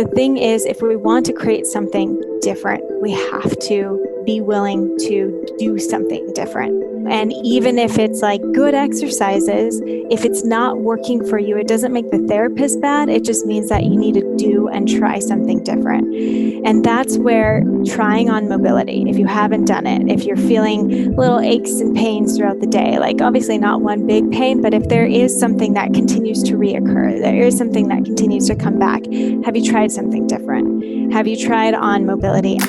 The thing is, if we want to create something different, we have to be willing to do something different. And even if it's like good exercises, if it's not working for you, it doesn't make the therapist bad. It just means that you need to do and try something different. And that's where trying on mobility, if you haven't done it, if you're feeling little aches and pains throughout the day, like obviously not one big pain, but if there is something that continues to reoccur, there is something that continues to come back, have you tried something different? Have you tried on mobility?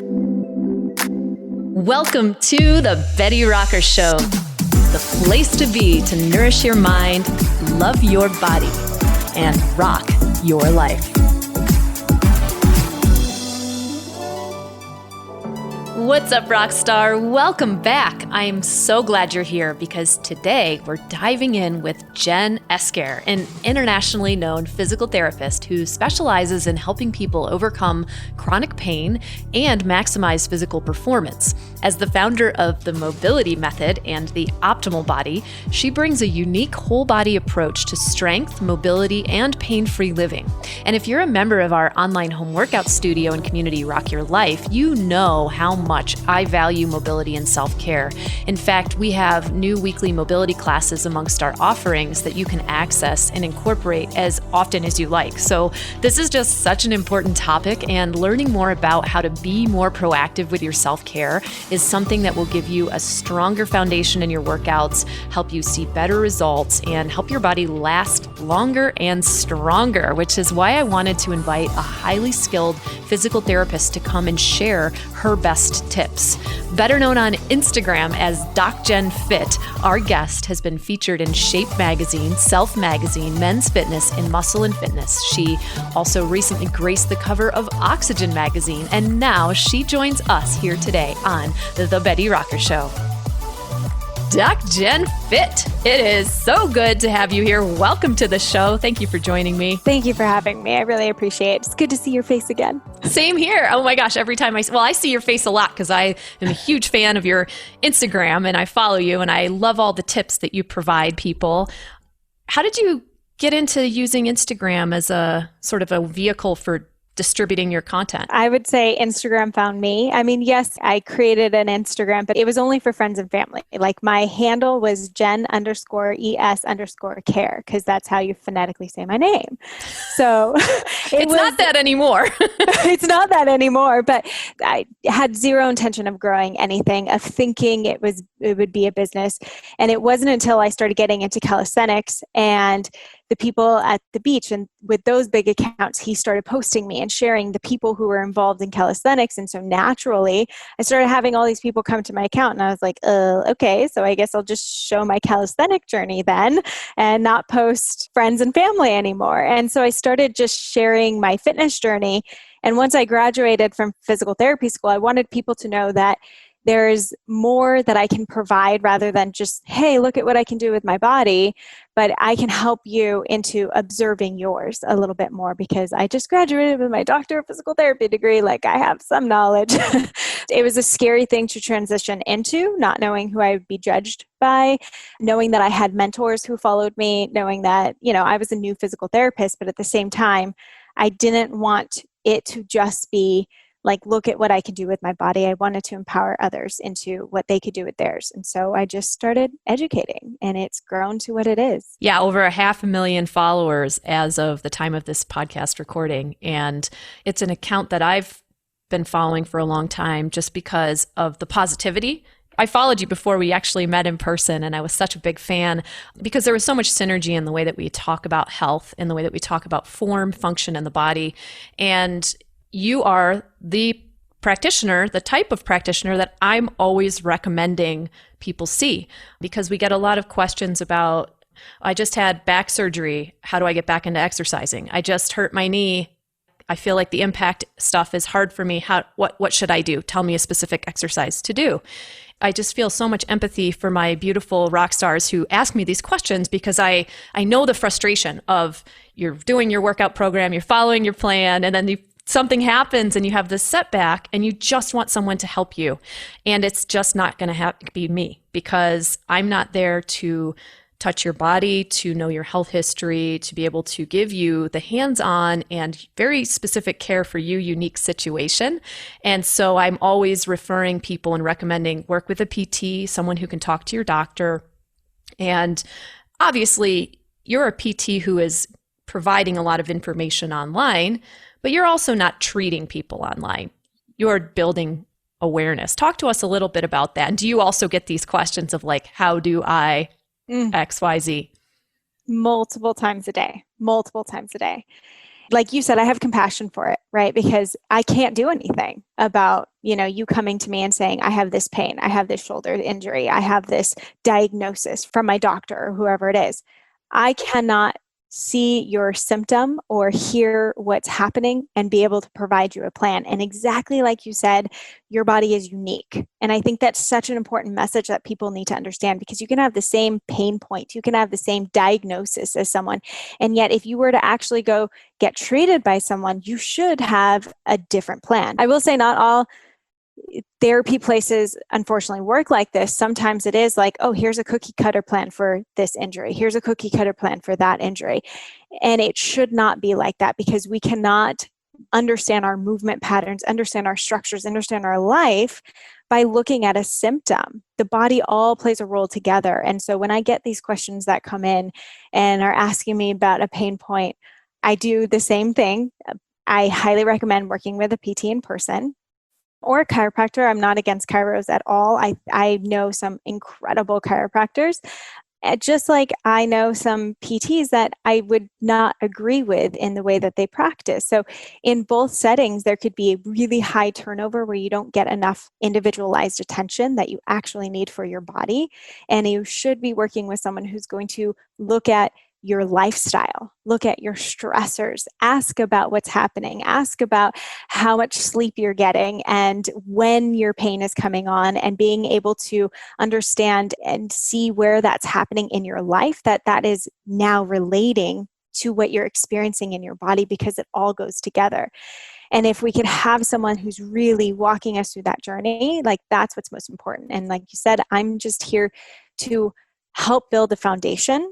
Welcome to the Betty Rocker Show, the place to be to nourish your mind, love your body, and rock your life. What's up, Rockstar? Welcome back. I am so glad you're here because today we're diving in with Jen Esker, an internationally known physical therapist who specializes in helping people overcome chronic pain and maximize physical performance. As the founder of the Mobility Method and the Optimal Body, she brings a unique whole body approach to strength, mobility, and pain-free living. And if you're a member of our online home workout studio and community Rock Your Life, you know how much I value mobility and self-care. In fact, we have new weekly mobility classes amongst our offerings that you can access and incorporate as often as you like. So this is just such an important topic, and learning more about how to be more proactive with your self-care is something that will give you a stronger foundation in your workouts, help you see better results, and help your body last longer and stronger, which is why I wanted to invite a highly skilled physical therapist to come and share her best tips. Better known on Instagram as Doc Jen Fit, our guest has been featured in Shape Magazine, Self Magazine, Men's Fitness, and Muscle and Fitness. She also recently graced the cover of Oxygen Magazine, and now she joins us here today on The Betty Rocker Show. Doc Jen Fit, it is so good to have you here. Welcome to the show. Thank you for joining me. Thank you for having me. I really appreciate it. It's good to see your face again. Same here. Oh my gosh, every time I see your face a lot because I am a huge fan of your Instagram and I follow you and I love all the tips that you provide people. How did you get into using Instagram as a sort of a vehicle for distributing your content? I would say Instagram found me. I mean, yes, I created an Instagram, but it was only for friends and family. Like my handle was Jen_ES_care because that's how you phonetically say my name. So it's not that anymore. It's not that anymore, but I had zero intention of growing anything, of thinking it would be a business. And it wasn't until I started getting into calisthenics and the people at the beach, and with those big accounts, he started posting me and sharing the people who were involved in calisthenics. And so naturally, I started having all these people come to my account, and I was like, okay, so I guess I'll just show my calisthenic journey then and not post friends and family anymore. And so I started just sharing my fitness journey. And once I graduated from physical therapy school, I wanted people to know that there's more that I can provide rather than just, hey, look at what I can do with my body, but I can help you into observing yours a little bit more because I just graduated with my doctor of physical therapy degree. Like I have some knowledge. It was a scary thing to transition into, not knowing who I would be judged by, knowing that I had mentors who followed me, knowing that, I was a new physical therapist, but at the same time, I didn't want it to just be like, look at what I can do with my body. I wanted to empower others into what they could do with theirs. And so I just started educating, and it's grown to what it is. Yeah, over 500,000 followers as of the time of this podcast recording. And it's an account that I've been following for a long time just because of the positivity. I followed you before we actually met in person, and I was such a big fan because there was so much synergy in the way that we talk about health, in the way that we talk about form, function in the body. And you are the practitioner, the type of practitioner that I'm always recommending people see, because we get a lot of questions about, I just had back surgery. How do I get back into exercising? I just hurt my knee. I feel like the impact stuff is hard for me. What should I do? Tell me a specific exercise to do. I just feel so much empathy for my beautiful rock stars who ask me these questions because I know the frustration of you're doing your workout program, you're following your plan, and then something happens and you have this setback and you just want someone to help you. And it's just not going to be me because I'm not there to touch your body, to know your health history, to be able to give you the hands-on and very specific care for you, unique situation. And so I'm always referring people and recommending work with a PT, someone who can talk to your doctor. And obviously, you're a PT who is providing a lot of information online, but you're also not treating people online. You're building awareness. Talk to us a little bit about that. And do you also get these questions of like, how do I XYZ? Multiple times a day. Like you said, I have compassion for it, right? Because I can't do anything about, you coming to me and saying, I have this pain, I have this shoulder injury, I have this diagnosis from my doctor or whoever it is. I cannot see your symptom or hear what's happening and be able to provide you a plan. And exactly like you said, your body is unique. And I think that's such an important message that people need to understand, because you can have the same pain point, you can have the same diagnosis as someone. And yet, if you were to actually go get treated by someone, you should have a different plan. I will say not all therapy places unfortunately work like this. Sometimes it is like, oh, here's a cookie cutter plan for this injury. Here's a cookie cutter plan for that injury. And it should not be like that, because we cannot understand our movement patterns, understand our structures, understand our life by looking at a symptom. The body all plays a role together. And so when I get these questions that come in and are asking me about a pain point, I do the same thing. I highly recommend working with a PT in person or a chiropractor. I'm not against chiros at all. I know some incredible chiropractors, just like I know some PTs that I would not agree with in the way that they practice. So in both settings, there could be a really high turnover where you don't get enough individualized attention that you actually need for your body. And you should be working with someone who's going to look at your lifestyle, look at your stressors, ask about what's happening, ask about how much sleep you're getting and when your pain is coming on, and being able to understand and see where that's happening in your life, that is now relating to what you're experiencing in your body, because it all goes together. And if we could have someone who's really walking us through that journey, like that's what's most important. And like you said, I'm just here to help build a foundational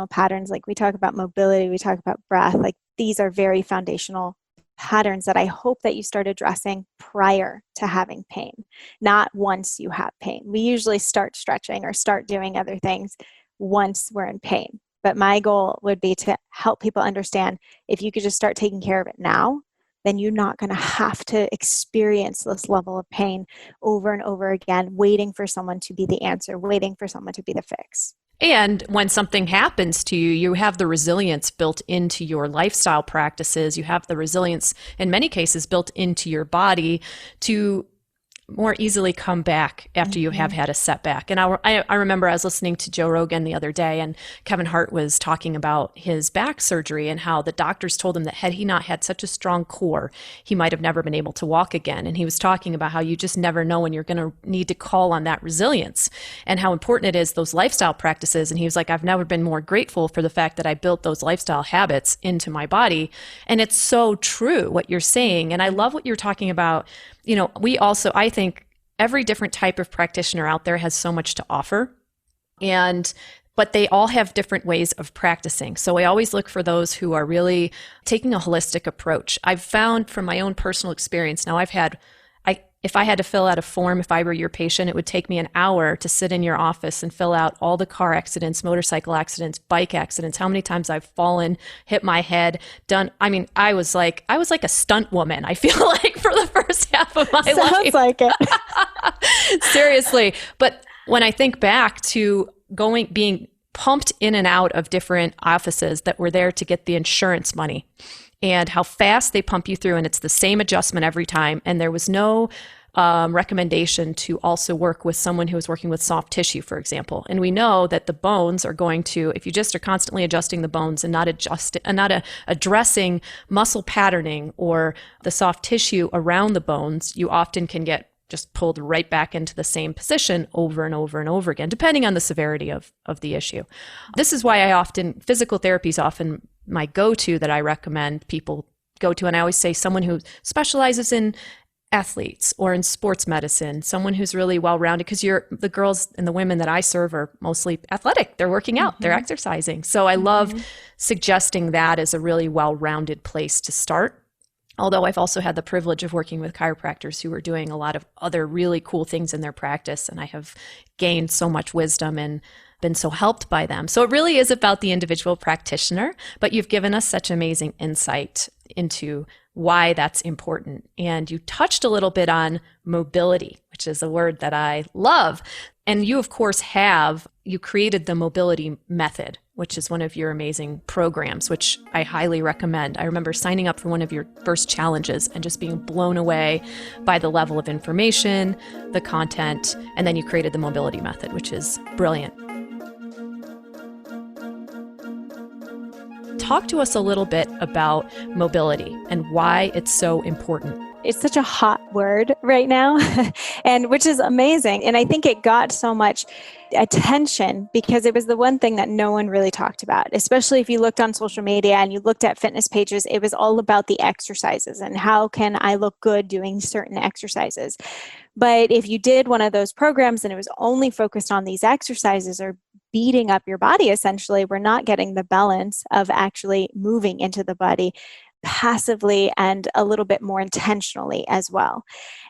patterns. Like we talk about mobility, we talk about breath, like these are very foundational patterns that I hope that you start addressing prior to having pain, not once you have pain. We usually start stretching or start doing other things once we're in pain. But my goal would be to help people understand, if you could just start taking care of it now, then you're not going to have to experience this level of pain over and over again, waiting for someone to be the answer, waiting for someone to be the fix. And when something happens to you, you have the resilience built into your lifestyle practices. You have the resilience, in many cases, built into your body to more easily come back after you have had a setback. And I remember I was listening to Joe Rogan the other day, and Kevin Hart was talking about his back surgery and how the doctors told him that had he not had such a strong core, he might have never been able to walk again. And he was talking about how you just never know when you're going to need to call on that resilience and how important it is, those lifestyle practices. And he was like, I've never been more grateful for the fact that I built those lifestyle habits into my body. And it's so true what you're saying. And I love what you're talking about. We also, I think every different type of practitioner out there has so much to offer, but they all have different ways of practicing. So I always look for those who are really taking a holistic approach. I've found from my own personal experience, now if I had to fill out a form, if I were your patient, it would take me an hour to sit in your office and fill out all the car accidents, motorcycle accidents, bike accidents, how many times I've fallen, hit my head, I was like a stunt woman, I feel like, for the first half of my life. Sounds like it. Seriously. But when I think back to being pumped in and out of different offices that were there to get the insurance money, and how fast they pump you through, and it's the same adjustment every time. And there was no recommendation to also work with someone who was working with soft tissue, for example. And we know that the bones are going to, if you just are constantly adjusting the bones and not addressing muscle patterning or the soft tissue around the bones, you often can get just pulled right back into the same position over and over and over again, depending on the severity of the issue. This is why physical therapy is often my go-to that I recommend people go to. And I always say someone who specializes in athletes or in sports medicine, someone who's really well-rounded, because the girls and the women that I serve are mostly athletic. They're working out, they're exercising. So I love suggesting that as a really well-rounded place to start. Although I've also had the privilege of working with chiropractors who are doing a lot of other really cool things in their practice, and I have gained so much wisdom and been so helped by them. So it really is about the individual practitioner, but you've given us such amazing insight into why that's important. And you touched a little bit on mobility, which is a word that I love. And you, of course, you created the mobility method, which is one of your amazing programs, which I highly recommend. I remember signing up for one of your first challenges and just being blown away by the level of information, the content, and then you created the mobility method, which is brilliant. Talk to us a little bit about mobility and why it's so important. It's such a hot word right now, and which is amazing. And I think it got so much attention because it was the one thing that no one really talked about, especially if you looked on social media and you looked at fitness pages. It was all about the exercises and how can I look good doing certain exercises. But if you did one of those programs and it was only focused on these exercises or beating up your body, essentially, we're not getting the balance of actually moving into the body passively and a little bit more intentionally as well.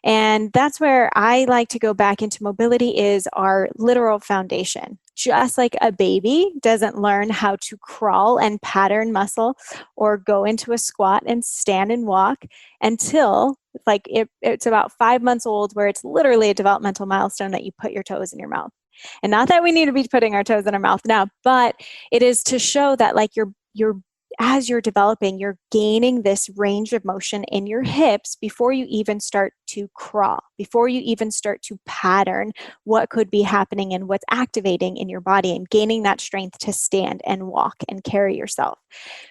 And that's where I like to go back into mobility is our literal foundation. Just like a baby doesn't learn how to crawl and pattern muscle or go into a squat and stand and walk until it's about 5 months old, where it's literally a developmental milestone that you put your toes in your mouth. And not that we need to be putting our toes in our mouth now, but it is to show that you're as you're developing, you're gaining this range of motion in your hips before you even start to crawl, before you even start to pattern what could be happening and what's activating in your body and gaining that strength to stand and walk and carry yourself.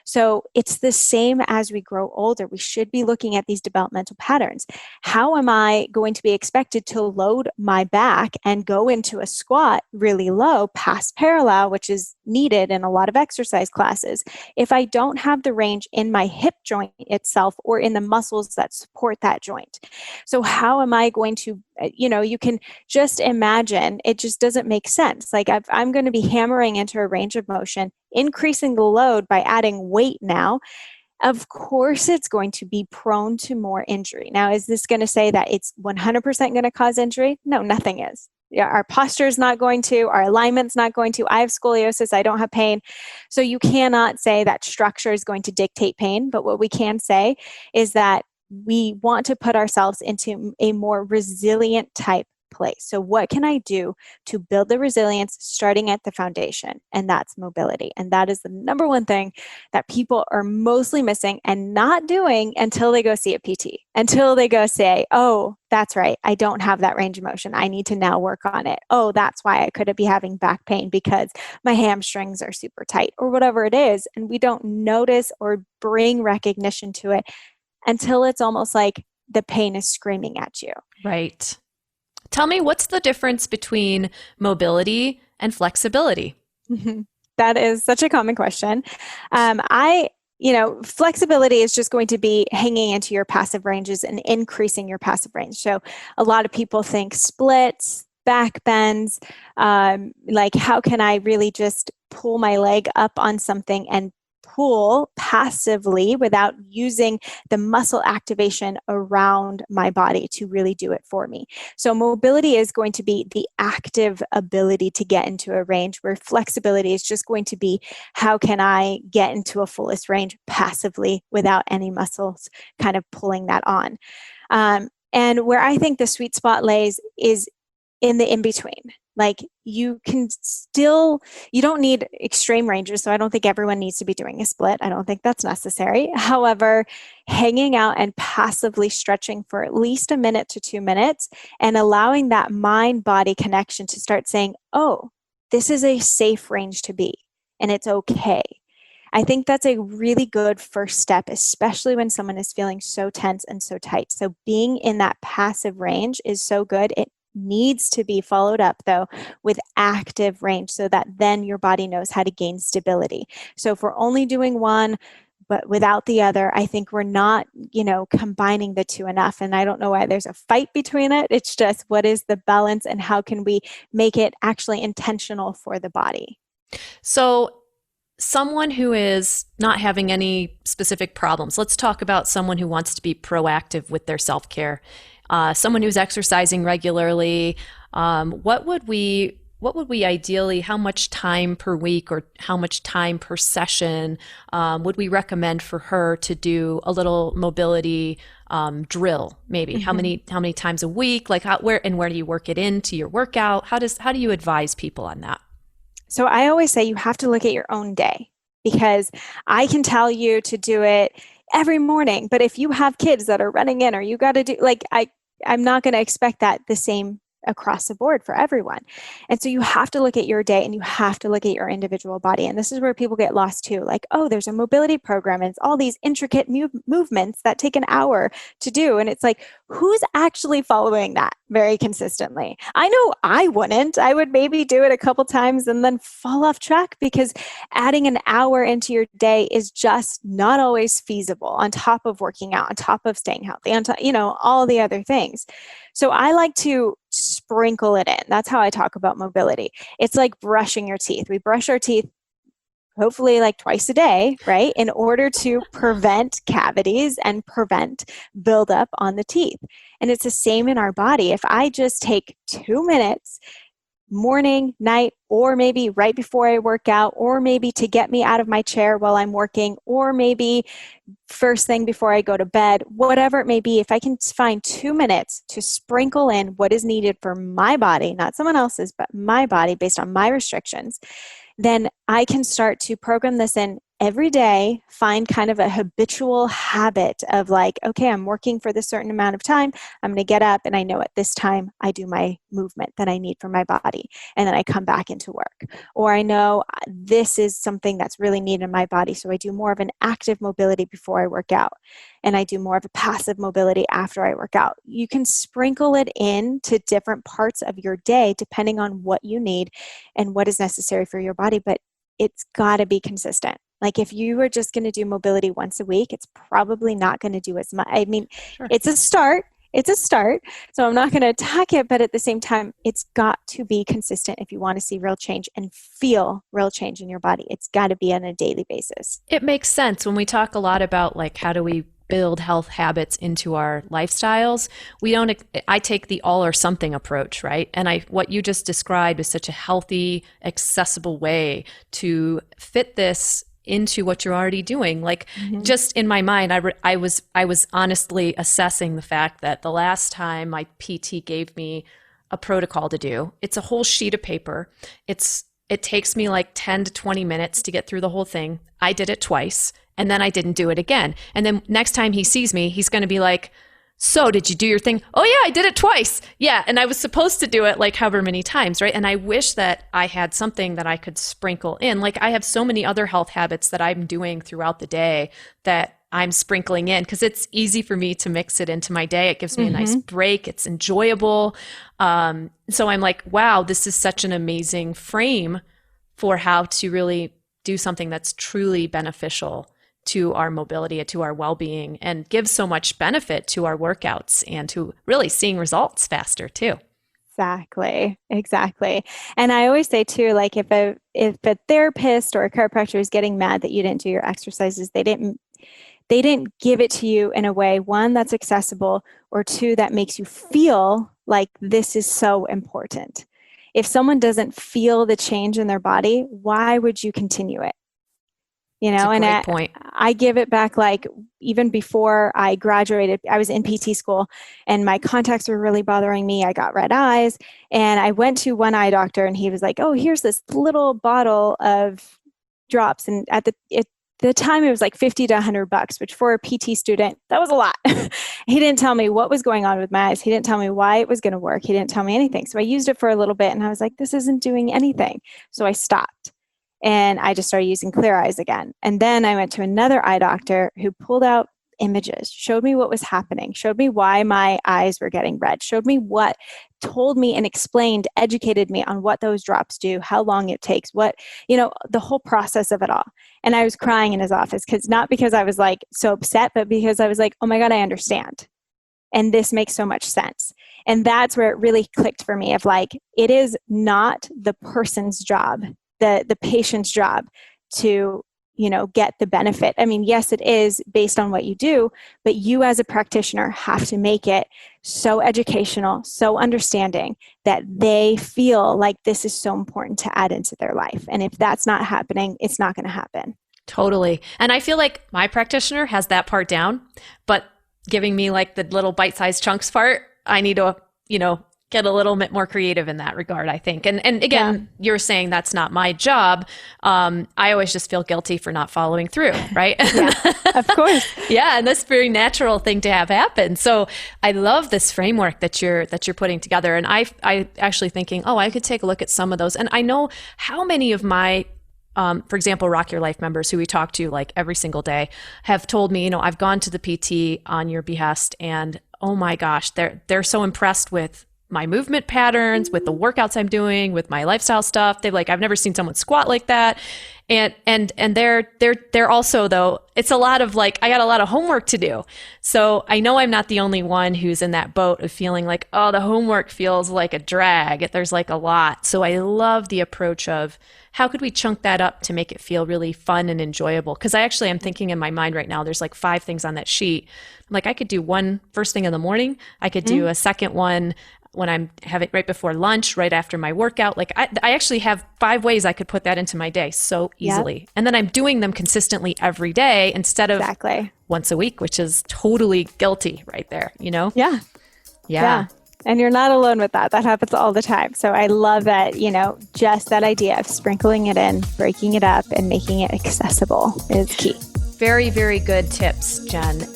So it's the same as we grow older. We should be looking at these developmental patterns. How am I going to be expected to load my back and go into a squat really low past parallel, which is needed in a lot of exercise classes, if I don't have the range in my hip joint itself or in the muscles that support that joint? So how am I going to, you can just imagine, it just doesn't make sense. Like I'm going to be hammering into a range of motion, increasing the load by adding weight now. Of course, it's going to be prone to more injury. Now, is this going to say that it's 100% going to cause injury? No, nothing is. Yeah, our posture is not going to, our alignment's not going to. I have scoliosis, I don't have pain. So you cannot say that structure is going to dictate pain, but what we can say is that we want to put ourselves into a more resilient type place. So what can I do to build the resilience starting at the foundation? And that's mobility. And that is the number one thing that people are mostly missing and not doing until they go see a PT, until they go say, oh, that's right, I don't have that range of motion. I need to now work on it. Oh, that's why I could be having back pain because my hamstrings are super tight or whatever it is. And we don't notice or bring recognition to it until it's almost like the pain is screaming at you. Right. Tell me, what's the difference between mobility and flexibility? That is such a common question. Flexibility is just going to be hanging into your passive ranges and increasing your passive range. So a lot of people think splits, back bends, like how can I really just pull my leg up on something and pull passively without using the muscle activation around my body to really do it for me. So mobility is going to be the active ability to get into a range, where flexibility is just going to be how can I get into a fullest range passively without any muscles kind of pulling that on. And where I think the sweet spot lays is in the in-between. Like you don't need extreme ranges. So I don't think everyone needs to be doing a split. I don't think that's necessary. However, hanging out and passively stretching for at least a minute to 2 minutes and allowing that mind-body connection to start saying, oh, this is a safe range to be, and it's okay. I think that's a really good first step, especially when someone is feeling so tense and so tight. So being in that passive range is so good. It needs to be followed up though with active range so that then your body knows how to gain stability. So if we're only doing one, but without the other, I think we're not, combining the two enough. And I don't know why there's a fight between it. It's just, what is the balance and how can we make it actually intentional for the body? So, someone who is not having any specific problems, let's talk about someone who wants to be proactive with their self-care, someone who's exercising regularly. What would we ideally, how much time per week or how much time per session would we recommend for her to do a little mobility drill? Maybe Mm-hmm. how many times a week? Like where do you work it into your workout? How do you advise people on that? So I always say you have to look at your own day, because I can tell you to do it every morning, but if you have kids that are running in, or you got to do, like, I'm not going to expect that the same across the board for everyone. And so you have to look at your day and you have to look at your individual body. And this is where people get lost too. Like, oh, there's a mobility program and it's all these intricate movements that take an hour to do. And it's like, who's actually following that very consistently? I know I wouldn't. I would maybe do it a couple times and then fall off track, because adding an hour into your day is just not always feasible, on top of working out, on top of staying healthy, on top, all the other things. So I like to sprinkle it in. That's how I talk about mobility. It's like brushing your teeth. We brush our teeth hopefully like twice a day, right? In order to prevent cavities and prevent buildup on the teeth. And it's the same in our body. If I just take 2 minutes morning, night, or maybe right before I work out, or maybe to get me out of my chair while I'm working, or maybe first thing before I go to bed, whatever it may be, if I can find 2 minutes to sprinkle in what is needed for my body, not someone else's, but my body based on my restrictions, then I can start to program this in every day, find kind of a habitual habit of like, okay, I'm working for this certain amount of time. I'm going to get up and I know at this time I do my movement that I need for my body. And then I come back into work. Or I know this is something that's really needed in my body. So I do more of an active mobility before I work out. And I do more of a passive mobility after I work out. You can sprinkle it in to different parts of your day depending on what you need and what is necessary for your body. But it's got to be consistent. Like if you were just going to do mobility once a week, it's probably not going to do as much. I mean, Sure. it's a start. It's a start. So I'm not going to attack it, but at the same time, it's got to be consistent if you want to see real change and feel real change in your body. It's got to be on a daily basis. It makes sense when we talk a lot about like how do we build health habits into our lifestyles. We don't I take the all or something approach, right? And I what you just described is such a healthy, accessible way to fit this into what you're already doing. Like Mm-hmm. just in my mind, I was honestly assessing the fact that the last time my PT gave me a protocol to do, it's a whole sheet of paper. It takes me like 10 to 20 minutes to get through the whole thing. I did it twice and then I didn't do it again. And then next time he sees me, he's going to be like, so did you do your thing? Oh yeah, I did it twice. Yeah. And I was supposed to do it like however many times, right? And I wish that I had something that I could sprinkle in. Like I have so many other health habits that I'm doing throughout the day that I'm sprinkling in because it's easy for me to mix it into my day. It gives me a nice Mm-hmm. break. It's enjoyable. So I'm like, wow, this is such an amazing frame for how to really do something that's truly beneficial to our mobility and to our well-being and gives so much benefit to our workouts and to really seeing results faster too. Exactly. And I always say too, like if a therapist or a chiropractor is getting mad that you didn't do your exercises, they didn't give it to you in a way, one, that's accessible, or two, that makes you feel like this is so important. If someone doesn't feel the change in their body, why would you continue it? It's a And great point. I give it back, like even before I graduated, I was in PT school and my contacts were really bothering me. I got red eyes and I went to one eye doctor and he was like, oh, here's this little bottle of drops. And the time it was like 50 to $100, which for a PT student, that was a lot. He didn't tell me what was going on with my eyes. He didn't tell me why it was going to work. He didn't tell me anything. So I used it for a little bit and I was like, this isn't doing anything. So I stopped. And I just started using Clear Eyes again. And then I went to another eye doctor who pulled out images, showed me what was happening, showed me why my eyes were getting red, showed me what, told me and explained, educated me on what those drops do, how long it takes, what, the whole process of it all. And I was crying in his office, not because I was like so upset, but because I was like, oh my God, I understand. And this makes so much sense. And that's where it really clicked for me of like, it is not the person's job, the patient's job to, get the benefit. I mean, yes, it is based on what you do, but you as a practitioner have to make it so educational, so understanding that they feel like this is so important to add into their life. And if that's not happening, it's not going to happen. Totally. And I feel like my practitioner has that part down, but giving me like the little bite-sized chunks part, I need to, get a little bit more creative in that regard, I think. And again, You're saying that's not my job. I always just feel guilty for not following through, right? Yeah, of course. Yeah, and that's a very natural thing to have happen. So I love this framework that you're putting together. And I actually thinking, I could take a look at some of those. And I know how many of my for example, Rock Your Life members who we talk to like every single day have told me, I've gone to the PT on your behest, and oh my gosh, they're so impressed with my movement patterns, with the workouts I'm doing, with my lifestyle stuff. They're like, I've never seen someone squat like that. And they're also, though, it's a lot of like, I got a lot of homework to do. So I know I'm not the only one who's in that boat of feeling like, the homework feels like a drag. There's like a lot. So I love the approach of how could we chunk that up to make it feel really fun and enjoyable? Because I actually am thinking in my mind right now, there's like 5 things on that sheet. Like I could do one first thing in the morning. I could do a second one when I'm having right before lunch, right after my workout. Like I actually have 5 ways I could put that into my day so easily. Yep. And then I'm doing them consistently every day instead of once a week, which is totally guilty right there, Yeah. And you're not alone with that. That happens all the time. So I love that, just that idea of sprinkling it in, breaking it up, and making it accessible is key. Very, very good tips, Jen.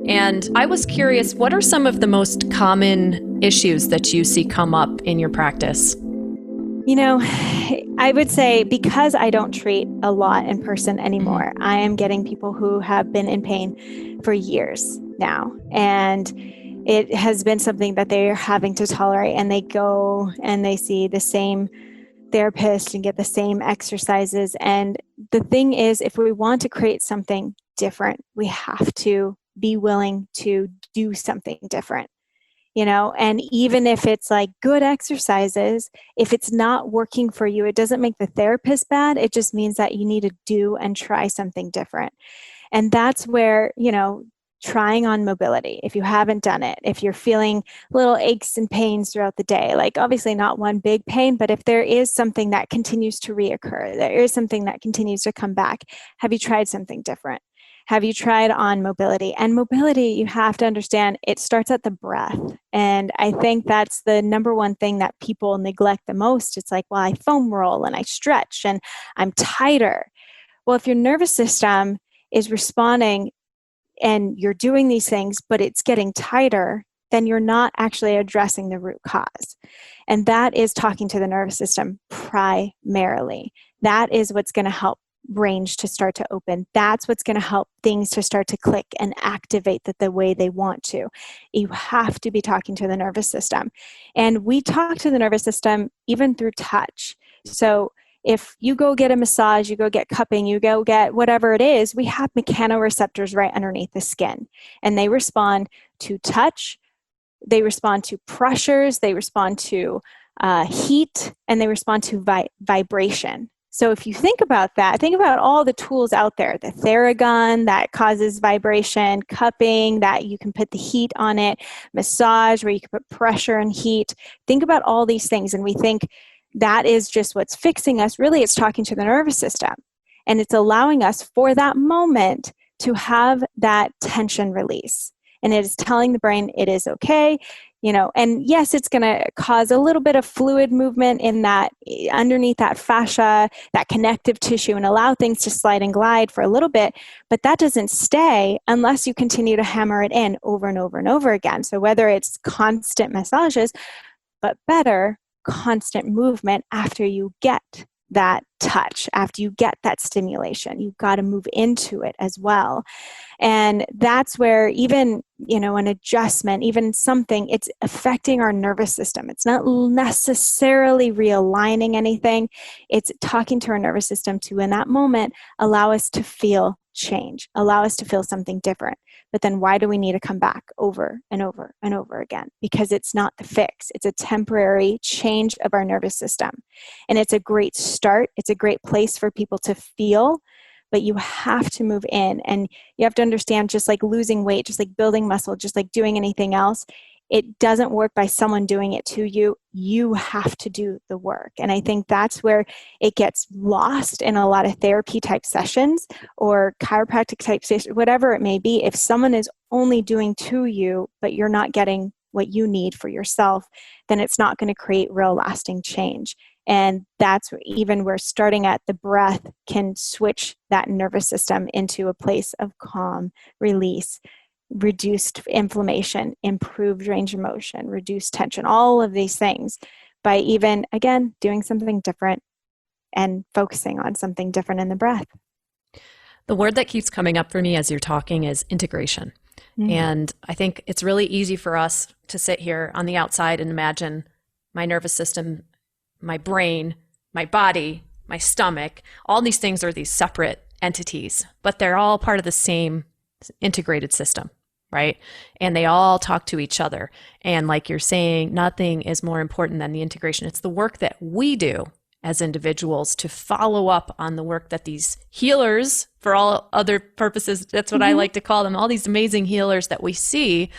And I was curious, what are some of the most common issues that you see come up in your practice? I would say because I don't treat a lot in person anymore, I am getting people who have been in pain for years now. And it has been something that they're having to tolerate, and they go and they see the same therapist and get the same exercises. And the thing is, if we want to create something different, we have to be willing to do something different. And even if it's like good exercises, if it's not working for you, it doesn't make the therapist bad. It just means that you need to do and try something different. And that's where, trying on mobility, if you haven't done it, if you're feeling little aches and pains throughout the day, like obviously not one big pain, but if there is something that continues to reoccur, there is something that continues to come back, have you tried something different? Have you tried on mobility? And mobility, you have to understand, it starts at the breath. And I think that's the number one thing that people neglect the most. It's like, well, I foam roll and I stretch and I'm tighter. Well, if your nervous system is responding and you're doing these things, but it's getting tighter, then you're not actually addressing the root cause. And that is talking to the nervous system primarily. That is what's going to help range to start to open. That's what's going to help things to start to click and activate that the way they want to. You have to be talking to the nervous system. And we talk to the nervous system even through touch. So if you go get a massage, you go get cupping, you go get whatever it is, we have mechanoreceptors right underneath the skin. And they respond to touch, they respond to pressures, they respond to heat, and they respond to vibration. So if you think about that, think about all the tools out there, the Theragun that causes vibration, cupping that you can put the heat on it, massage where you can put pressure and heat. Think about all these things, and we think that is just what's fixing us. Really, it's talking to the nervous system, and it's allowing us for that moment to have that tension release. And it is telling the brain it is okay. And yes, it's going to cause a little bit of fluid movement in that underneath that fascia, that connective tissue, and allow things to slide and glide for a little bit. But that doesn't stay unless you continue to hammer it in over and over and over again. So whether it's constant massages, but better, constant movement after you get that touch, after you get that stimulation, you've got to move into it as well. And that's where even, an adjustment, even something, it's affecting our nervous system. It's not necessarily realigning anything. It's talking to our nervous system to, in that moment, allow us to feel change, allow us to feel something different. But then why do we need to come back over and over and over again? Because it's not the fix. It's a temporary change of our nervous system. And it's a great start. It's a great place for people to feel, but you have to move in, and you have to understand, just like losing weight, just like building muscle, just like doing anything else, it doesn't work by someone doing it to you. You have to do the work. And I think that's where it gets lost in a lot of therapy type sessions or chiropractic type sessions, whatever it may be. If someone is only doing to you, but you're not getting what you need for yourself, then it's not going to create real lasting change. And that's even where starting at the breath can switch that nervous system into a place of calm, release, reduced inflammation, improved range of motion, reduced tension, all of these things by even, again, doing something different and focusing on something different in the breath. The word that keeps coming up for me as you're talking is integration. Mm-hmm. And I think it's really easy for us to sit here on the outside and imagine my nervous system, my brain, my body, my stomach, all these things are these separate entities, but they're all part of the same integrated system, right? And they all talk to each other. And like you're saying, nothing is more important than the integration. It's the work that we do as individuals to follow up on the work that these healers, for all other purposes, that's what I like to call them, all these amazing healers that we see,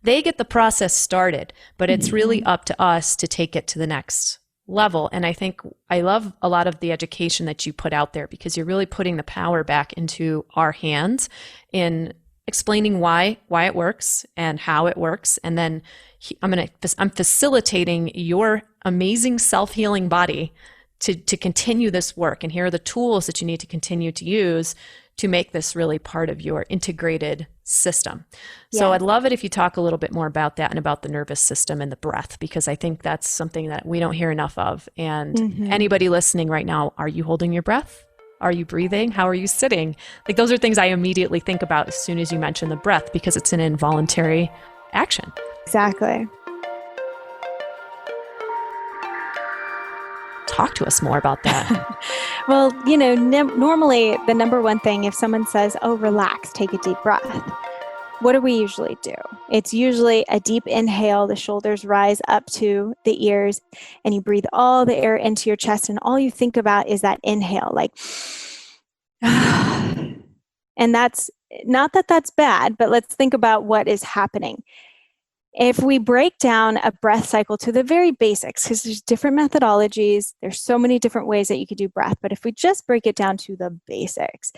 they get the process started, but it's really up to us to take it to the next level. And I think I love a lot of the education that you put out there, because you're really putting the power back into our hands in explaining why it works and how it works. And then I'm facilitating your amazing self-healing body to continue this work. And here are the tools that you need to continue to use to make this really part of your integrated system. Yeah. So I'd love it if you talk a little bit more about that and about the nervous system and the breath, because I think that's something that we don't hear enough of. And anybody listening right now, are you holding your breath? Are you breathing? How are you sitting? Like, those are things I immediately think about as soon as you mention the breath, because it's an involuntary action. Exactly. Talk to us more about that. Well, normally the number one thing, if someone says, oh, relax, take a deep breath, what do we usually do? It's usually a deep inhale, the shoulders rise up to the ears, and you breathe all the air into your chest, and all you think about is that inhale, like, and that's not that that's bad, but let's think about what is happening. If we break down a breath cycle to the very basics, because there's different methodologies, there's so many different ways that you could do breath, but if we just break it down to the basics,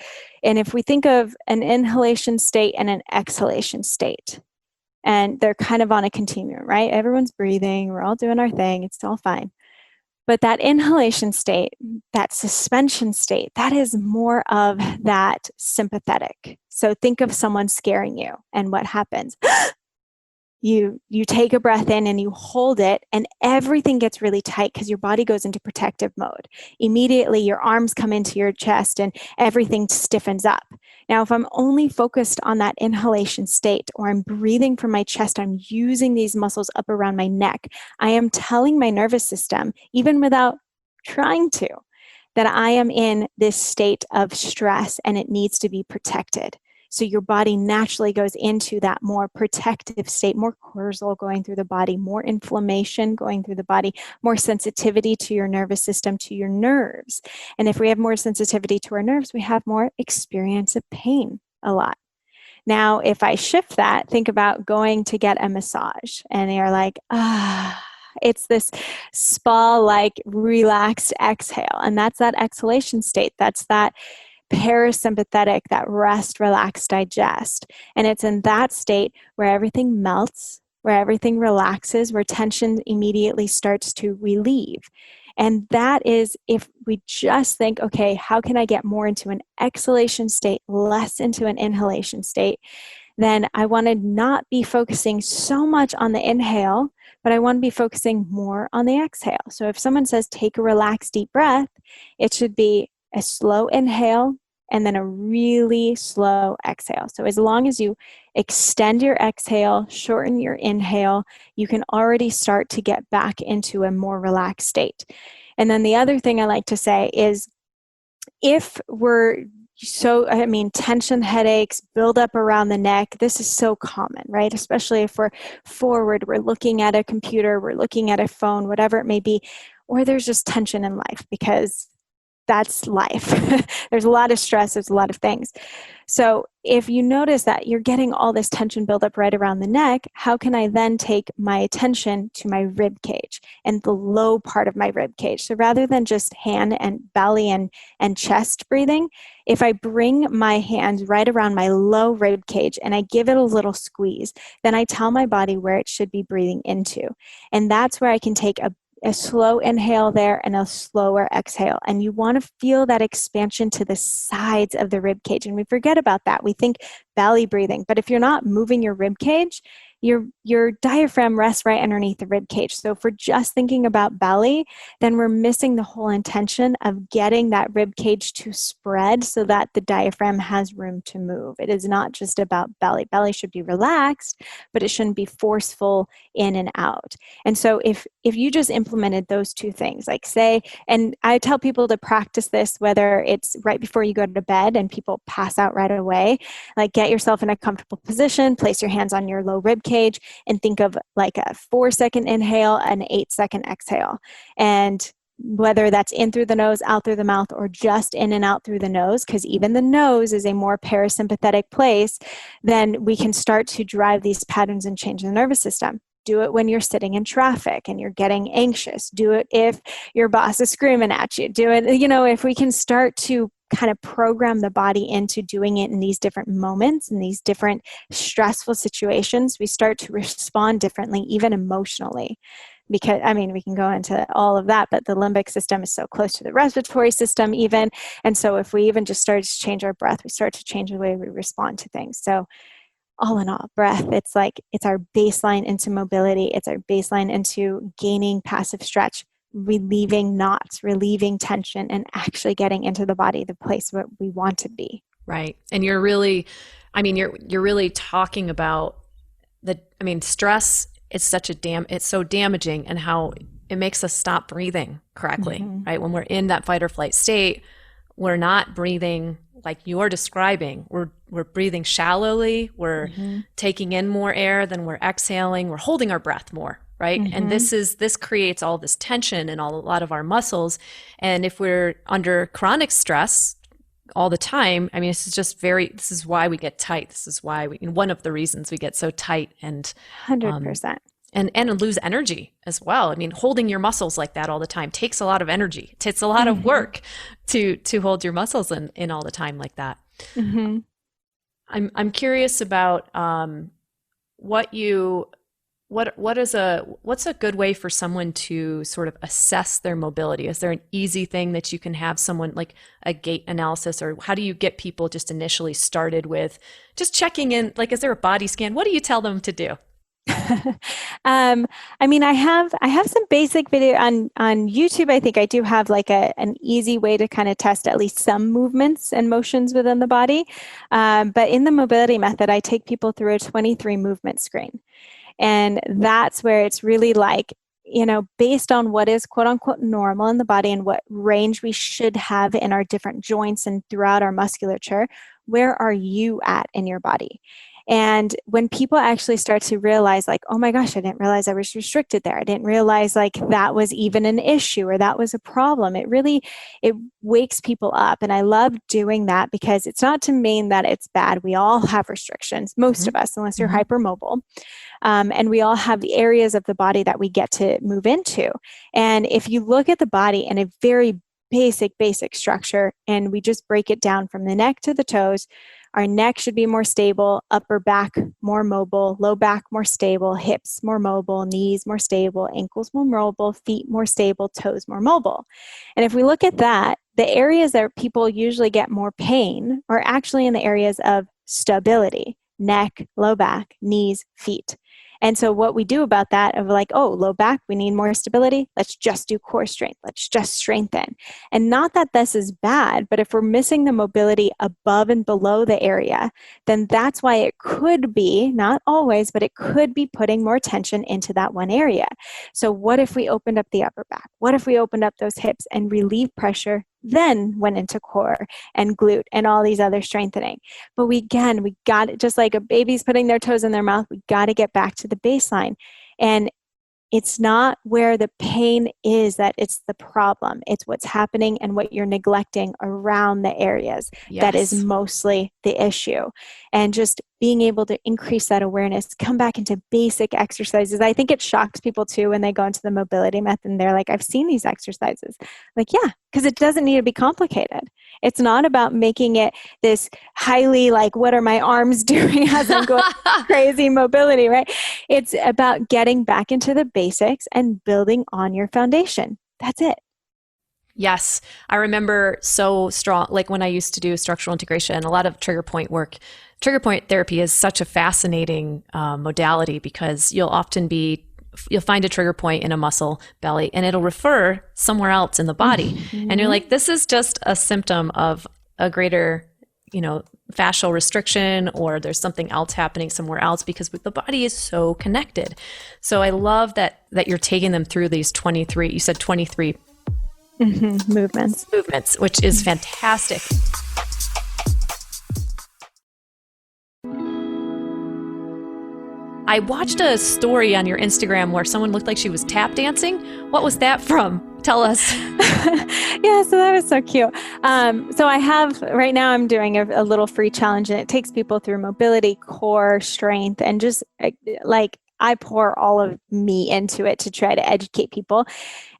and if we think of an inhalation state and an exhalation state, and they're kind of on a continuum, right? Everyone's breathing, we're all doing our thing, it's all fine. But that inhalation state, that suspension state, that is more of that sympathetic. So think of someone scaring you, and what happens? You take a breath in and you hold it, and everything gets really tight because your body goes into protective mode. Immediately, your arms come into your chest and everything stiffens up. Now, if I'm only focused on that inhalation state, or I'm breathing from my chest, I'm using these muscles up around my neck, I am telling my nervous system, even without trying to, that I am in this state of stress and it needs to be protected. So your body naturally goes into that more protective state, more cortisol going through the body, more inflammation going through the body, more sensitivity to your nervous system, to your nerves. And if we have more sensitivity to our nerves, we have more experience of pain a lot. Now, if I shift that, think about going to get a massage, and you're like, it's this spa-like relaxed exhale. And that's that exhalation state. That's that parasympathetic, that rest, relax, digest. And it's in that state where everything melts, where everything relaxes, where tension immediately starts to relieve. And that is, if we just think, okay, how can I get more into an exhalation state, less into an inhalation state? Then I want to not be focusing so much on the inhale, but I want to be focusing more on the exhale. So if someone says take a relaxed deep breath, it should be a slow inhale and then a really slow exhale. So as long as you extend your exhale, shorten your inhale, you can already start to get back into a more relaxed state. And then the other thing I like to say is, if we're tension headaches build up around the neck. This is so common, right? Especially if we're forward, we're looking at a computer, we're looking at a phone, whatever it may be, or there's just tension in life because that's life. There's a lot of stress, there's a lot of things. So if you notice that you're getting all this tension buildup right around the neck, how can I then take my attention to my rib cage and the low part of my rib cage? So rather than just hand and belly and chest breathing, if I bring my hands right around my low rib cage and I give it a little squeeze, then I tell my body where it should be breathing into. And that's where I can take a slow inhale there and a slower exhale. And you want to feel that expansion to the sides of the rib cage. And we forget about that. We think belly breathing, but if you're not moving your rib cage, your diaphragm rests right underneath the rib cage. So if we're just thinking about belly, then we're missing the whole intention of getting that rib cage to spread so that the diaphragm has room to move. It is not just about belly. Belly should be relaxed, but it shouldn't be forceful in and out. And so if you just implemented those two things, like say, and I tell people to practice this, whether it's right before you go to bed and people pass out right away, like get yourself in a comfortable position, place your hands on your low rib cage, and think of like a 4-second inhale and 8-second exhale. And whether that's in through the nose, out through the mouth, or just in and out through the nose, because even the nose is a more parasympathetic place, then we can start to drive these patterns and change the nervous system. Do it when you're sitting in traffic and you're getting anxious. Do it if your boss is screaming at you. Do it, if we can start to kind of program the body into doing it in these different moments, in these different stressful situations, we start to respond differently, even emotionally. Because, we can go into all of that, but the limbic system is so close to the respiratory system even. And so if we even just start to change our breath, we start to change the way we respond to things. So all in all, breath, it's our baseline into mobility. It's our baseline into gaining passive stretch, relieving knots, relieving tension, and actually getting into the body, the place where we want to be. Right. And you're really talking about stress is it's so damaging, and how it makes us stop breathing correctly, right? When we're in that fight or flight state, we're not breathing like you're describing. We're breathing shallowly. We're taking in more air than we're exhaling. We're holding our breath more, right? And this creates all this tension in a lot of our muscles. And if we're under chronic stress all the time, this is why we get tight. This is why one of the reasons we get so tight and 100%. And lose energy as well. Holding your muscles like that all the time takes a lot of energy. It takes a lot of work to hold your muscles in all the time like that. I'm curious about what's a good way for someone to sort of assess their mobility? Is there an easy thing that you can have someone, like a gait analysis, or how do you get people just initially started with just checking in? Like, is there a body scan? What do you tell them to do? I have some basic video on YouTube. I think I do have like an easy way to kind of test at least some movements and motions within the body. But in the mobility method, I take people through a 23 movement screen. And that's where it's really like, based on what is quote unquote normal in the body and what range we should have in our different joints and throughout our musculature, where are you at in your body? And when people actually start to realize like, oh my gosh, I didn't realize I was restricted there. I didn't realize like that was even an issue or that was a problem. It wakes people up. And I love doing that because it's not to mean that it's bad. We all have restrictions, most of us, unless you're hypermobile. And we all have the areas of the body that we get to move into. And if you look at the body in a very basic structure, and we just break it down from the neck to the toes, our neck should be more stable, upper back more mobile, low back more stable, hips more mobile, knees more stable, ankles more mobile, feet more stable, toes more mobile. And if we look at that, the areas that people usually get more pain are actually in the areas of stability: neck, low back, knees, feet. And so what we do about that of like, oh, low back, we need more stability. Let's just do core strength. Let's just strengthen. And not that this is bad, but if we're missing the mobility above and below the area, then that's why it could be, not always, but it could be putting more tension into that one area. So what if we opened up the upper back? What if we opened up those hips and relieved pressure, then went into core and glute and all these other strengthening? But we got it, just like a baby's putting their toes in their mouth, we got to get back to the baseline. And it's not where the pain is that it's the problem. It's what's happening and what you're neglecting around the areas that is mostly the issue. And just being able to increase that awareness, come back into basic exercises. I think it shocks people too when they go into the mobility method and they're like, I've seen these exercises. Like, yeah, because it doesn't need to be complicated. It's not about making it this highly like, what are my arms doing as I'm going crazy mobility, right? It's about getting back into the basics and building on your foundation. That's it. Yes. I remember so strong, like when I used to do structural integration, a lot of trigger point work. Trigger point therapy is such a fascinating modality because you'll find a trigger point in a muscle belly and it'll refer somewhere else in the body. Mm-hmm. And you're like, this is just a symptom of a greater, fascial restriction, or there's something else happening somewhere else because the body is so connected. So I love that you're taking them through these 23, you said 23 movements, which is fantastic. I watched a story on your Instagram where someone looked like she was tap dancing. What was that from? Tell us. Yeah, so that was so cute. So I have, right now I'm doing a little free challenge, and it takes people through mobility, core, strength, and just like I pour all of me into it to try to educate people.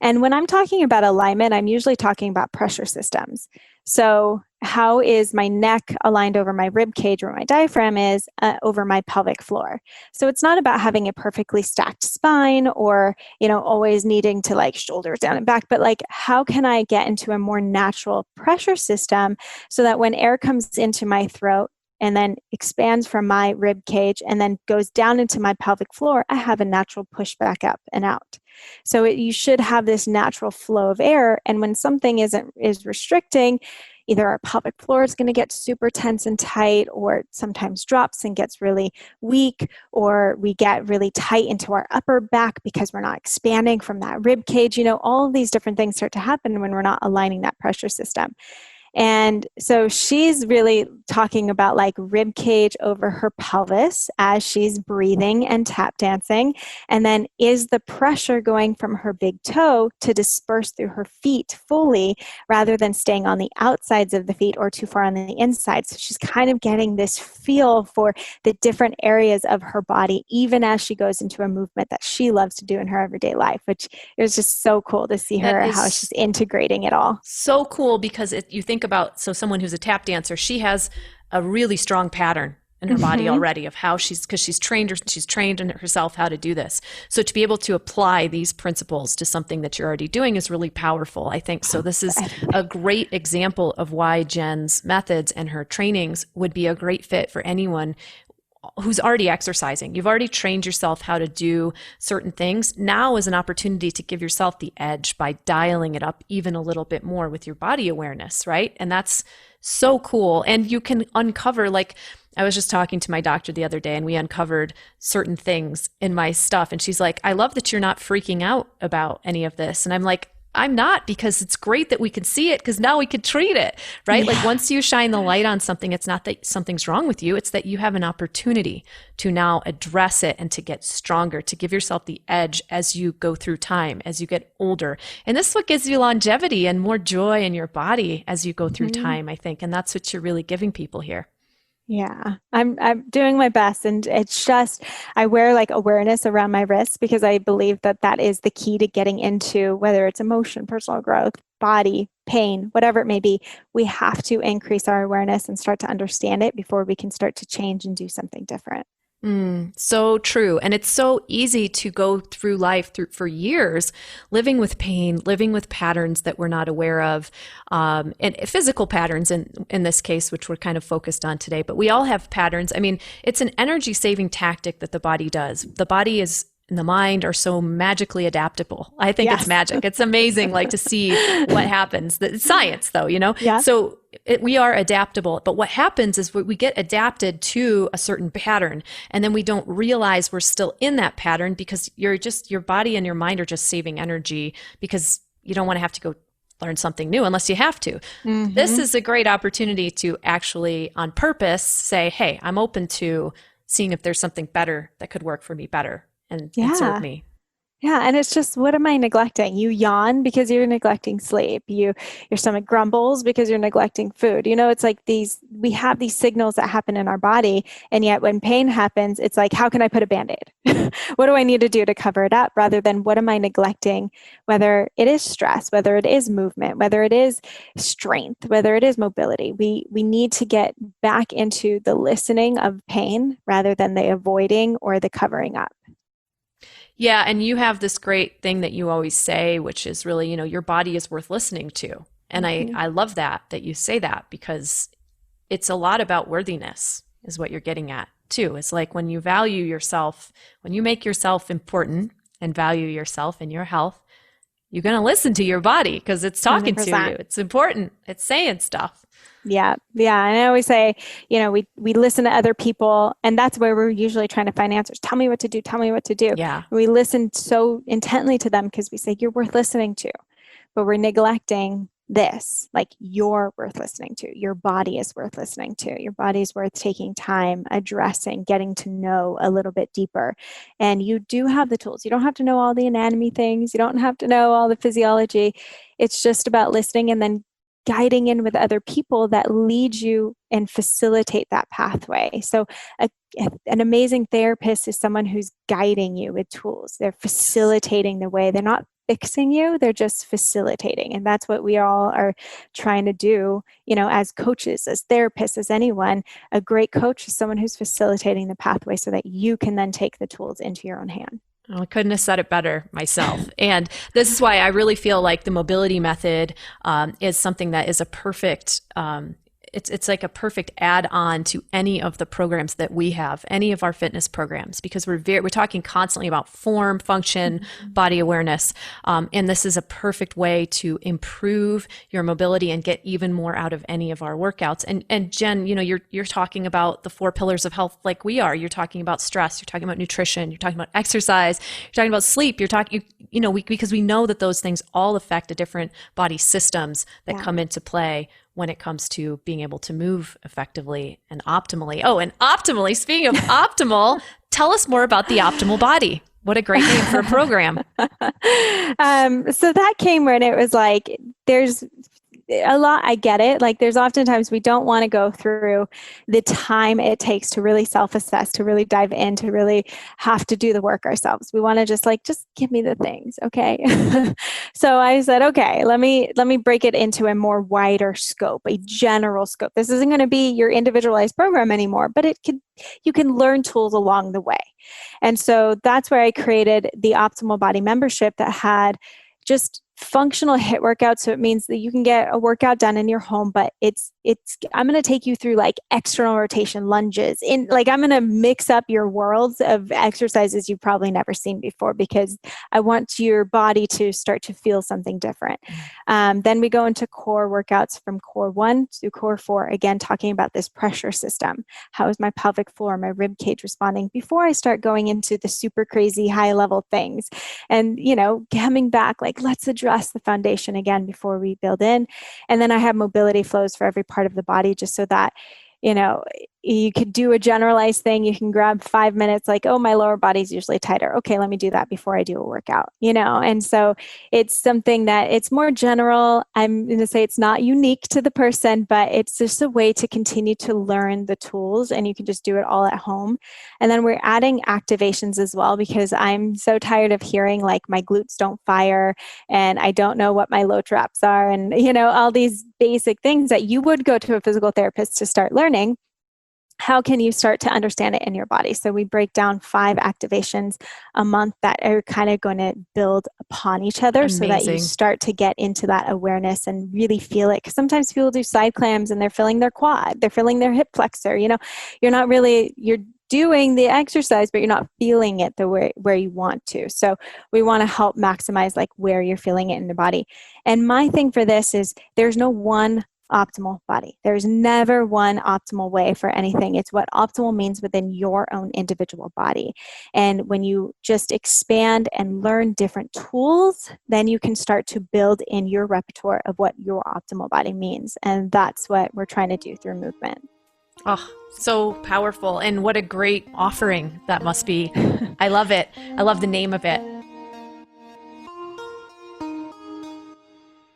And when I'm talking about alignment, I'm usually talking about pressure systems. So how is my neck aligned over my rib cage, where my diaphragm is, over my pelvic floor? So it's not about having a perfectly stacked spine or, always needing to like shoulders down and back, but like, how can I get into a more natural pressure system so that when air comes into my throat and then expands from my rib cage and then goes down into my pelvic floor, I have a natural push back up and out. So you should have this natural flow of air. And when something is restricting, either our pelvic floor is going to get super tense and tight, or sometimes drops and gets really weak, or we get really tight into our upper back because we're not expanding from that rib cage. All of these different things start to happen when we're not aligning that pressure system. And so she's really talking about like rib cage over her pelvis as she's breathing and tap dancing. And then is the pressure going from her big toe to disperse through her feet fully rather than staying on the outsides of the feet or too far on the inside? So she's kind of getting this feel for the different areas of her body, even as she goes into a movement that she loves to do in her everyday life, which it was just so cool to see her, how she's integrating it all. So cool, because you think about, so someone who's a tap dancer, she has a really strong pattern in her body already of how because she's trained in herself how to do this. So to be able to apply these principles to something that you're already doing is really powerful, I think. So this is a great example of why Jen's methods and her trainings would be a great fit for anyone who's already exercising. You've already trained yourself how to do certain things. Now is an opportunity to give yourself the edge by dialing it up even a little bit more with your body awareness, right? And that's so cool. And you can uncover, like, I was just talking to my doctor the other day and we uncovered certain things in my stuff. And she's like, I love that you're not freaking out about any of this. And I'm like, I'm not, because it's great that we can see it, because now we can treat it, right? Yeah. Like once you shine the light on something, it's not that something's wrong with you. It's that you have an opportunity to now address it and to get stronger, to give yourself the edge as you go through time, as you get older. And this is what gives you longevity and more joy in your body as you go through time, I think. And that's what you're really giving people here. Yeah, I'm doing my best, and it's just, I wear like awareness around my wrists because I believe that is the key to getting into, whether it's emotion, personal growth, body, pain, whatever it may be. We have to increase our awareness and start to understand it before we can start to change and do something different. So true. And it's so easy to go through life for years living with pain, living with patterns that we're not aware of, and physical patterns in this case, which we're kind of focused on today. But we all have patterns. I mean, it's an energy saving tactic that the body does. The body is and the mind are so magically adaptable. I think it's Yes. magic. It's amazing, like to see what happens. It's science, though, you know. Yeah. So we are adaptable. But what happens is we get adapted to a certain pattern, and then we don't realize we're still in that pattern because your body and your mind are just saving energy because you don't want to have to go learn something new unless you have to. Mm-hmm. This is a great opportunity to actually, on purpose, say, "Hey, I'm open to seeing if there's something better that could work for me better." And serve me. Yeah, and it's just, what am I neglecting? You yawn because you're neglecting sleep. Your stomach grumbles because you're neglecting food. It's like we have these signals that happen in our body, and yet when pain happens, it's like, how can I put a Band-Aid? What do I need to do to cover it up? Rather than, what am I neglecting? Whether it is stress, whether it is movement, whether it is strength, whether it is mobility, we need to get back into the listening of pain rather than the avoiding or the covering up. Yeah, and you have this great thing that you always say, which is really, your body is worth listening to. And Mm-hmm. I love that you say that because it's a lot about worthiness is what you're getting at too. It's like when you value yourself, when you make yourself important and value yourself and your health, you're going to listen to your body because it's talking 100%. to you. It's important. It's saying stuff. Yeah. Yeah. And I always say, we listen to other people, and that's where we're usually trying to find answers. Tell me what to do. Tell me what to do. Yeah. We listen so intently to them because we say, you're worth listening to, but we're neglecting this. Like, you're worth listening to. Your body is worth listening to. Your body is worth taking time, addressing, getting to know a little bit deeper. And you do have the tools. You don't have to know all the anatomy things. You don't have to know all the physiology. It's just about listening and then guiding in with other people that lead you and facilitate that pathway. So an amazing therapist is someone who's guiding you with tools. They're facilitating the way. They're not fixing you, they're just facilitating. And that's what we all are trying to do, as coaches, as therapists, as anyone. A great coach is someone who's facilitating the pathway so that you can then take the tools into your own hand. Well, I couldn't have said it better myself. And this is why I really feel like the mobility method is something that is a perfect, it's like a perfect add-on to any of the programs that we have, any of our fitness programs, because we're talking constantly about form, function, body awareness. And this is a perfect way to improve your mobility and get even more out of any of our workouts. And Jen, you're talking about the 4 pillars of health like we are. You're talking about stress, you're talking about nutrition, you're talking about exercise, you're talking about sleep, because we know that those things all affect the different body systems that come into play when it comes to being able to move effectively and optimally. Oh, and optimally, speaking of optimal, tell us more about the optimal body. What a great name for a program. So that came when it was like, there's a lot, I get it. Like, there's oftentimes we don't want to go through the time it takes to really self-assess, to really dive in, to really have to do the work ourselves. We want to just give me the things. Okay. So I said, okay, let me break it into a more wider scope, a general scope. This isn't going to be your individualized program anymore, but you can learn tools along the way. And so that's where I created the Optimal Body membership that had just functional HIIT workouts. So it means that you can get a workout done in your home, but I'm going to take you through like external rotation lunges I'm going to mix up your worlds of exercises you've probably never seen before, because I want your body to start to feel something different. Then we go into core workouts from core 1 to core 4, again, talking about this pressure system. How is my pelvic floor, my rib cage responding before I start going into the super crazy high level things? And, coming back, let's address the foundation again before we build in. And then I have mobility flows for every part of the body, just so that, you could do a generalized thing. You can grab 5 minutes, my lower body's usually tighter. Okay, let me do that before I do a workout, And so it's something that it's more general. I'm going to say it's not unique to the person, but it's just a way to continue to learn the tools, and you can just do it all at home. And then we're adding activations as well, because I'm so tired of hearing my glutes don't fire and I don't know what my low traps are, and all these basic things that you would go to a physical therapist to start learning. how can you start to understand it in your body? So we break down 5 activations a month that are kind of going to build upon each other so that you Amazing. start to get into that awareness and really feel it. Because sometimes people do side clams and they're feeling their quad, they're feeling their hip flexor. You're not really, you're doing the exercise, but you're not feeling it the way where you want to. So we want to help maximize like where you're feeling it in the body. And my thing for this is there's no one optimal body. There's never one optimal way for anything. It's what optimal means within your own individual body. And when you just expand and learn different tools, then you can start to build in your repertoire of what your optimal body means. And that's what we're trying to do through movement. Oh, so powerful. And what a great offering that must be. I love it. I love the name of it.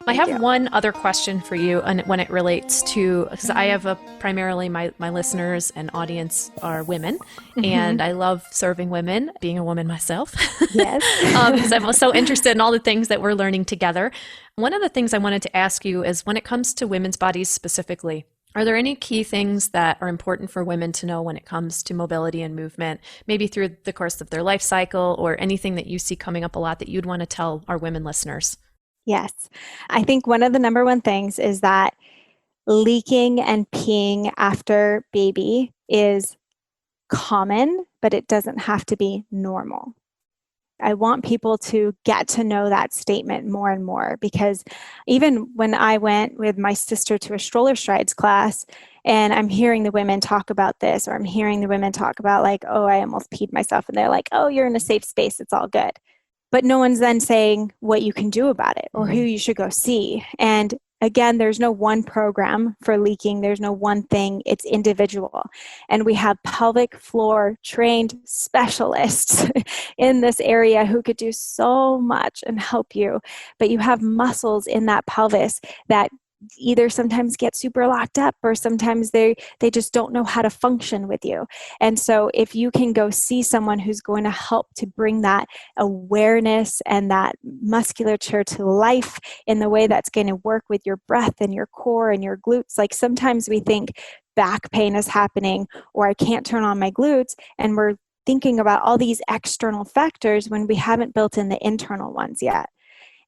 I have one other question for you, and when it relates to, because I have primarily my listeners and audience are women, and I love serving women, being a woman myself. Yes. Because I'm so interested in all the things that we're learning together. One of the things I wanted to ask you is when it comes to women's bodies specifically, are there any key things that are important for women to know when it comes to mobility and movement, maybe through the course of their life cycle, or anything that you see coming up a lot that you'd want to tell our women listeners? Yes. I think one of the number one things is that leaking and peeing after baby is common, but it doesn't have to be normal. I want people to get to know that statement more and more, because even when I went with my sister to a stroller strides class and I'm hearing the women talk about this, or I'm hearing the women talk about like, oh, I almost peed myself. And they're like, oh, you're in a safe space. It's all good. But no one's then saying what you can do about it or who you should go see. And again, there's no one program for leaking. There's no one thing. It's individual. And we have pelvic floor trained specialists in this area who could do so much and help you. But you have muscles in that pelvis that either sometimes get super locked up, or sometimes they just don't know how to function with you. And so if you can go see someone who's going to help to bring that awareness and that musculature to life in the way that's going to work with your breath and your core and your glutes. Like sometimes we think back pain is happening, or I can't turn on my glutes, and we're thinking about all these external factors when we haven't built in the internal ones yet.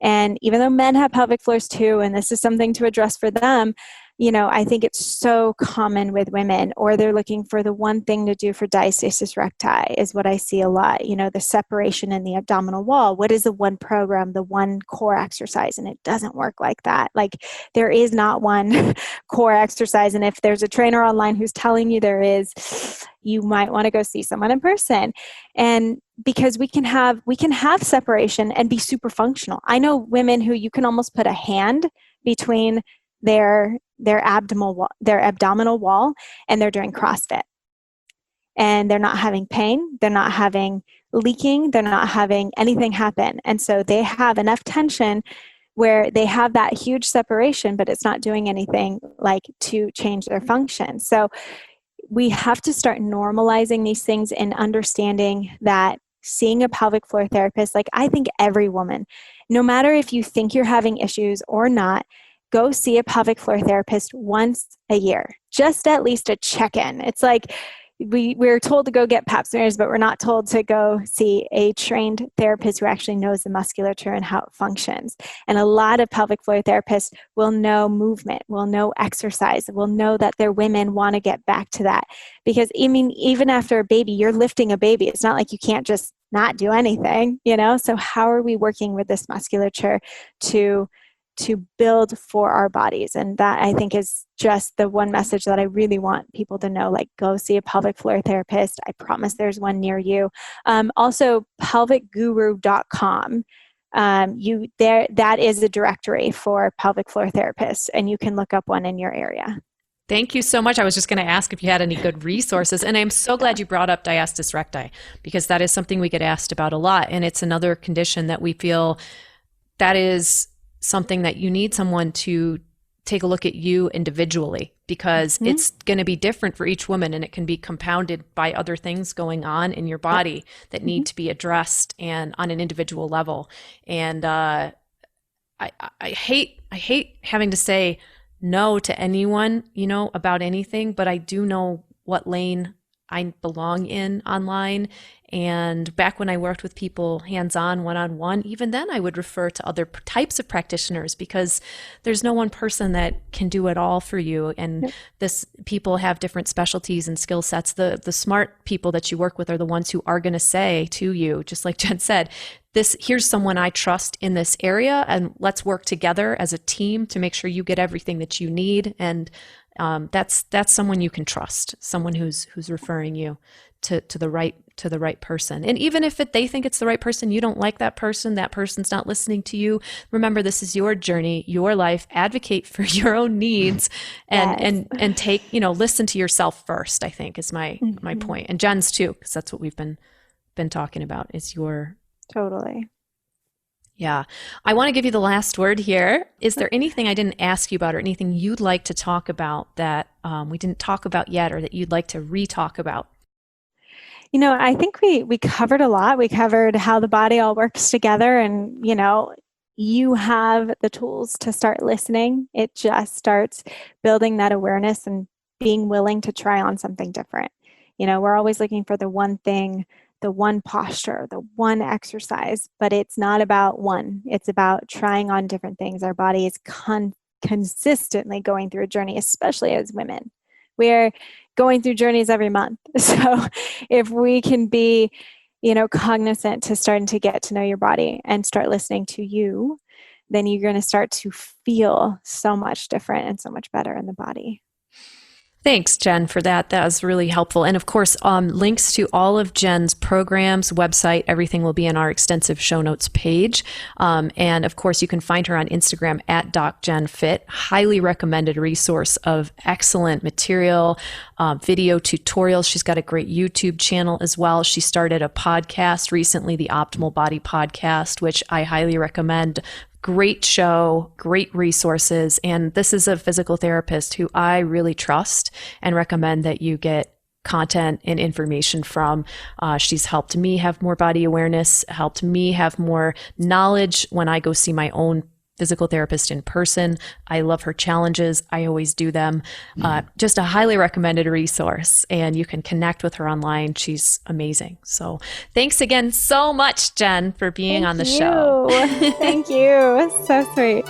And even though men have pelvic floors too, and this is something to address for them, I think it's so common with women, or they're looking for the one thing to do for diastasis recti is what I see a lot, the separation in the abdominal wall. What is the one program, the one core exercise? And it doesn't work like that. Like there is not one core exercise. And if there's a trainer online who's telling you there is, you might want to go see someone in person. And because we can have separation and be super functional. I know women who you can almost put a hand between their abdominal wall, and they're doing CrossFit. And they're not having pain, they're not having leaking, they're not having anything happen. And so they have enough tension where they have that huge separation, but it's not doing anything like to change their function. So we have to start normalizing these things and understanding that seeing a pelvic floor therapist, like I think every woman, no matter if you think you're having issues or not, go see a pelvic floor therapist once a year, just at least a check-in. It's like we're told to go get pap smears, but we're not told to go see a trained therapist who actually knows the musculature and how it functions. And a lot of pelvic floor therapists will know movement, will know exercise, will know that their women want to get back to that. Because even after a baby, you're lifting a baby. It's not like you can't just not do anything, So how are we working with this musculature to build for our bodies? And that, I think, is just the one message that I really want people to know. Like, go see a pelvic floor therapist. I promise there's one near you. Also, pelvicguru.com. That is a directory for pelvic floor therapists, and you can look up one in your area. Thank you so much. I was just going to ask if you had any good resources. And I'm so glad you brought up diastasis recti, because that is something we get asked about a lot. And it's another condition that we feel that is something that you need someone to take a look at you individually, because it's going to be different for each woman, and it can be compounded by other things going on in your body that need to be addressed and on an individual level. And I hate having to say no to anyone, about anything, but I do know what lane I belong in online. And back when I worked with people hands-on, one-on-one, even then I would refer to other types of practitioners, because there's no one person that can do it all for you. And people have different specialties and skill sets. The smart people that you work with are the ones who are going to say to you, just like Jen said, here's someone I trust in this area, and let's work together as a team to make sure you get everything that you need. And that's someone you can trust, someone who's referring you to the right person. And even if they think it's the right person, you don't like that person's not listening to you. Remember, this is your journey, your life. Advocate for your own needs, and take, listen to yourself first, I think is my point. And Jen's too, because that's what we've been talking about, is your. Totally. Yeah. I want to give you the last word here. Is there anything I didn't ask you about, or anything you'd like to talk about that we didn't talk about yet, or that you'd like to re-talk about? I think we covered a lot. We covered how the body all works together, and, you have the tools to start listening. It just starts building that awareness and being willing to try on something different. We're always looking for the one thing, the one posture, the one exercise, but it's not about one. It's about trying on different things. Our body is consistently going through a journey, especially as women. We're going through journeys every month. So if we can be, cognizant to starting to get to know your body and start listening to you, then you're going to start to feel so much different and so much better in the body. Thanks, Jen, for that. That was really helpful. And of course, links to all of Jen's programs, website, everything will be in our extensive show notes page. And of course, you can find her on Instagram at DocJenFit. Highly recommended resource of excellent material, video tutorials. She's got a great YouTube channel as well. She started a podcast recently, the Optimal Body Podcast, which I highly recommend. Great show, great resources. And this is a physical therapist who I really trust and recommend that you get content and information from. She's helped me have more body awareness, helped me have more knowledge when I go see my own physical therapist in person. I love her challenges. I always do them. Just a highly recommended resource, and you can connect with her online. She's amazing. So thanks again so much, Jen, for being on the show. Thank you. So sweet.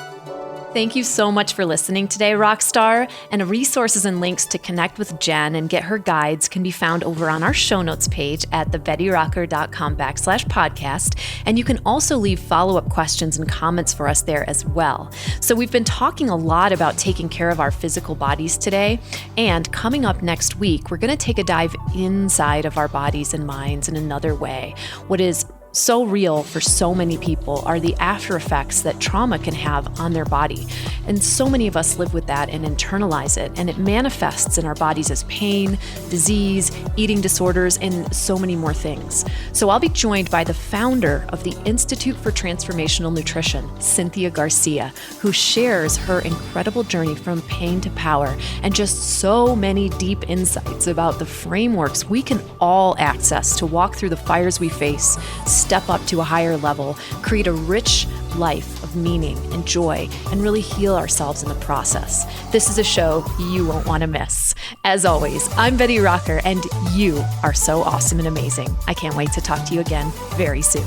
Thank you so much for listening today, Rockstar. And resources and links to connect with Jen and get her guides can be found over on our show notes page at thebettyrocker.com/podcast. And you can also leave follow-up questions and comments for us there as well. So we've been talking a lot about taking care of our physical bodies today. And coming up next week, we're going to take a dive inside of our bodies and minds in another way. What is so real for so many people are the after effects that trauma can have on their body. And so many of us live with that and internalize it, and it manifests in our bodies as pain, disease, eating disorders, and so many more things. So I'll be joined by the founder of the Institute for Transformational Nutrition, Cynthia Garcia, who shares her incredible journey from pain to power and just so many deep insights about the frameworks we can all access to walk through the fires we face, step up to a higher level, create a rich life of meaning and joy, and really heal ourselves in the process. This is a show you won't want to miss. As always, I'm Betty Rocker, and you are so awesome and amazing. I can't wait to talk to you again very soon.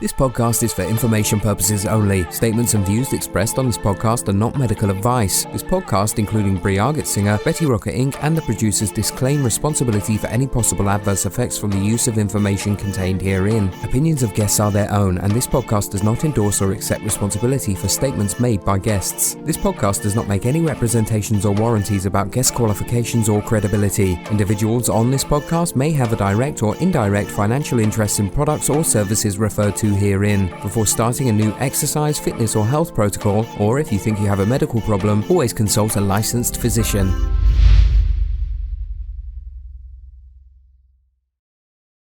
This podcast is for information purposes only. Statements and views expressed on this podcast are not medical advice. This podcast, including Brie Argetsinger, Betty Rocker Inc., and the producers disclaim responsibility for any possible adverse effects from the use of information contained herein. Opinions of guests are their own, and this podcast does not endorse or accept responsibility for statements made by guests. This podcast does not make any representations or warranties about guest qualifications or credibility. Individuals on this podcast may have a direct or indirect financial interest in products or services referred to herein. Before starting a new exercise, fitness, or health protocol, or if you think you have a medical problem, always consult a licensed physician.